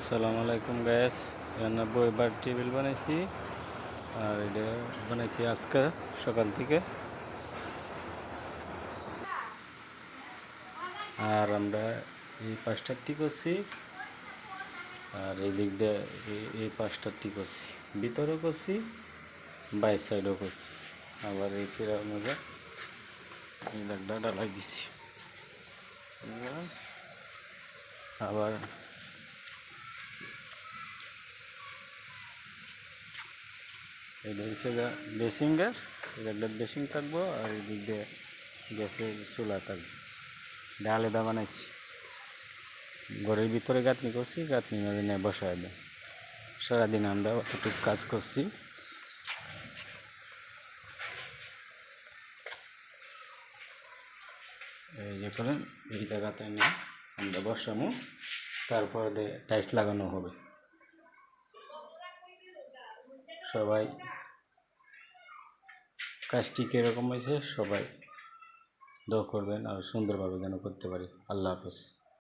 আসসালামু আলাইকুম গ্যাস। এখানে বইবার টেবিল বানাইছি আর এটা বানাইছি আজকে সকাল থেকে। আর আমরা এই পাঁচটা টি করছি আর এই দিক দিয়ে এই পাঁচটা টি করছি, ভিতরেও করছি, বাইক সাইডও করছি। আবার এই পিরার মধ্যে এই দাগটা ডালাই দিছি। আবার এটা হচ্ছে বেসিং গ্যাস, এটা বেসিং থাকবো আর এই দিক দিয়ে গ্যাসের চুলা থাকবে। এটা আলাদা বানাইছি, ঘরের ভিতরে গাঁথনি করছি, গাঁথনি মেরে বসায় দেয়। সারাদিন আমরা অতটুকু কাজ করছি। এই যে করেন এই জায়গাতে নিয়ে আমরা বসামো, তারপরে টাইলস লাগানো হবে। সবাই কাজটি কীরকম হয়েছে সবাই দোয়া করবেন আর সুন্দরভাবে যেন করতে পারি। আল্লাহ হাফেজ।